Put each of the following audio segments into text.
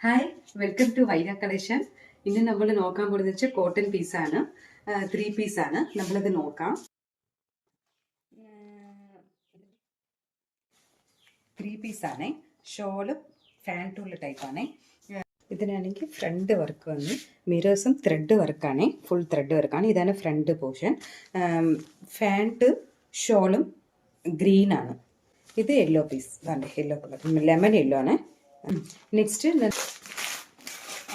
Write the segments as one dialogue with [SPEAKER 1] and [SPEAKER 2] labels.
[SPEAKER 1] Hi, welcome to വൈര collection. ഇന്ന് നമ്മൾ നോക്കാൻ പോകുന്നത് വെച്ചാൽ കോട്ടൺ പീസാണ്. 3 പീസാണ് നമ്മളിത് നോക്കാം. 3 പീസാണ്. ഷോളും ഫാൻറ്റുള്ള ടൈപ്പാണ്. ഇതിനാണെങ്കിൽ ഫ്രണ്ട് വർക്ക് വന്ന് മിറേഴ്സും ത്രെഡ് വർക്കാണ്. ഫുൾ ത്രെഡ് വർക്കാണ്. ഇതാണ് ഫ്രണ്ട് പോർഷൻ. ഫാൻറ്റ് ഷോളും ഗ്രീൻ ആണ്. ഇത് yellow piece, yellow colour, lemon yellow ആണ്. നെക്സ്റ്റ്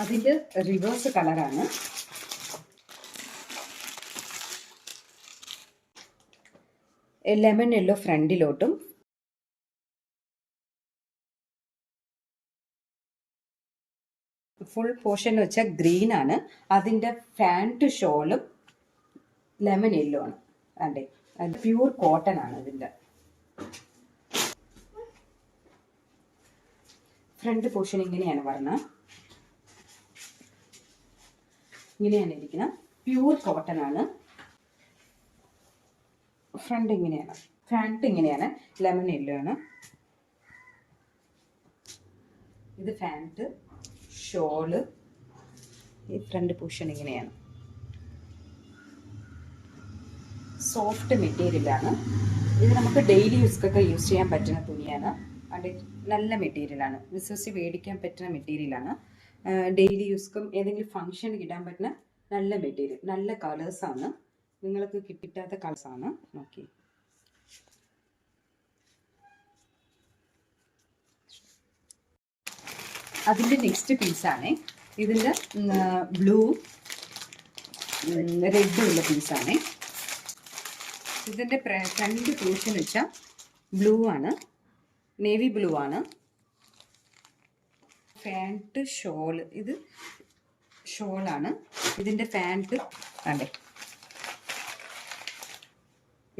[SPEAKER 1] അതിൻ്റെ റിവേഴ്സ് കളറാണ്. ലെമൺ യെല്ലോ ഫ്രണ്ടിലോട്ടും ഫുൾ പോർഷൻ വെച്ചാൽ ഗ്രീൻ ആണ്. അതിൻ്റെ ഫാൻറ്റ് ഷോളും ലെമൺ യെല്ലോ ആണ്. അതെ, അത് പ്യൂർ കോട്ടൺ ആണ്. ഇതിൻ്റെ ഫ്രണ്ട് പോർഷൻ ഇങ്ങനെയാണ് പറഞ്ഞത്. ഇങ്ങനെയാണ് ഇരിക്കുന്നത്. പ്യൂർ കോട്ടൺ ആണ്. ഫ്രണ്ട് ഇങ്ങനെയാണ്. ഫാൻറ്റ് ഇങ്ങനെയാണ്. ലെമൺ യെല്ലോ ആണ്. ഇത് ഫാൻറ്റ് ഷോള്. ഈ ഫ്രണ്ട് പോർഷൻ ഇങ്ങനെയാണ്. സോഫ്റ്റ് മെറ്റീരിയലാണ്. ഇത് നമുക്ക് ഡെയിലി യൂസ്ക്കൊക്കെ യൂസ് ചെയ്യാൻ പറ്റുന്ന തുണിയാണ്. അത് നല്ല മെറ്റീരിയലാണ്. വിശ്വസിച്ച് മേടിക്കാൻ പറ്റുന്ന മെറ്റീരിയലാണ്. ഡെയിലി യൂസ്ക്കും ഏതെങ്കിലും ഫംഗ്ഷന് ഇടാൻ പറ്റുന്ന നല്ല മെറ്റീരിയൽ. നല്ല കളേഴ്സാണ്. നിങ്ങൾക്ക് കിട്ടാത്ത കളേഴ്സാണ്. നോക്കി, അതിൻ്റെ നെക്സ്റ്റ് പീസാണ്. ഇതിൻ്റെ ബ്ലൂ റെഡും ഉള്ള പീസാണ്. ഇതിൻ്റെ ഫ്രണ്ട് പോർഷൻ വെച്ചാൽ ബ്ലൂ ആണ്, നേവി ബ്ലൂ ആണ്. ഫാൻറ്റ് ഷോള്, ഇത് ഷോളാണ്. ഇതിൻ്റെ ഫാൻറ്റ് അതെ,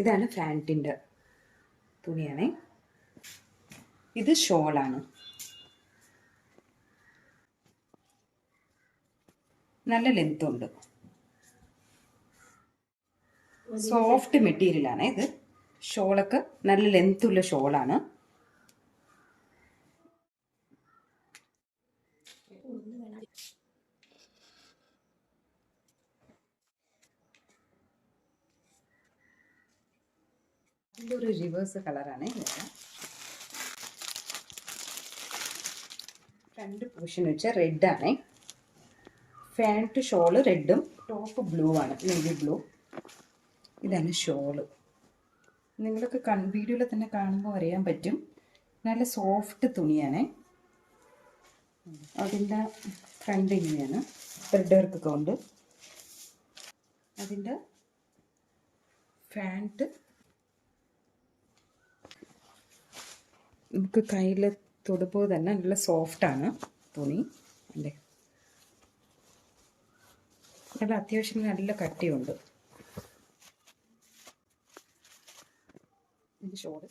[SPEAKER 1] ഇതാണ് ഫാൻറ്റിൻ്റെ തുണിയാണ്. ഇത് ഷോളാണ്. നല്ല ലെങ്ത് ഉണ്ട്. സോഫ്റ്റ് മെറ്റീരിയലാണ്. ഇത് ഷോളൊക്കെ നല്ല ലെങ്ത് ഉള്ള ഷോളാണ്. ഇതിൻ്റെ ഒരു റിവേഴ്സ് കളറാണ്. ഫ്രണ്ട് പോർഷൻ വെച്ചാൽ റെഡാണ്. ഫാൻറ്റ് ഷോള് റെഡും ടോപ്പ് ബ്ലൂ ആണ്, നേവി ബ്ലൂ. ഇതാണ് ഷോള്. നിങ്ങളൊക്കെ വീഡിയോയിൽ തന്നെ കാണുമ്പോൾ അറിയാൻ പറ്റും. നല്ല സോഫ്റ്റ് തുണിയാണ്. അതിൻ്റെ ഫ്രണ്ട് ഇങ്ങനെയാണ്, ത്രെഡ് വർക്ക് കൊണ്ട്. അതിൻ്റെ ഫാൻറ്റ് നമുക്ക് കയ്യിൽ തൊടുമ്പോൾ തന്നെ നല്ല സോഫ്റ്റാണ് തുണി. അല്ലേ, നല്ല അത്യാവശ്യം നല്ല കട്ടിയുണ്ട്. ഇത് ഷോള്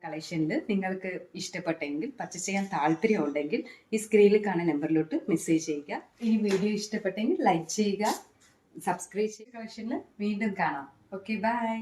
[SPEAKER 1] കളക്ഷനിൽ നിങ്ങൾക്ക് ഇഷ്ടപ്പെട്ടെങ്കിൽ, പർച്ചേസ് ചെയ്യാൻ താല്പര്യം ഉണ്ടെങ്കിൽ ഈ സ്ക്രീനിൽ കാണുന്ന നമ്പറിലോട്ട് മെസ്സേജ് ചെയ്യുക. ഈ വീഡിയോ ഇഷ്ടപ്പെട്ടെങ്കിൽ ലൈക്ക് ചെയ്യുക, സബ്സ്ക്രൈബ് ചെയ്യുക. കളക്ഷനിൽ വീണ്ടും കാണാം. Okay, by.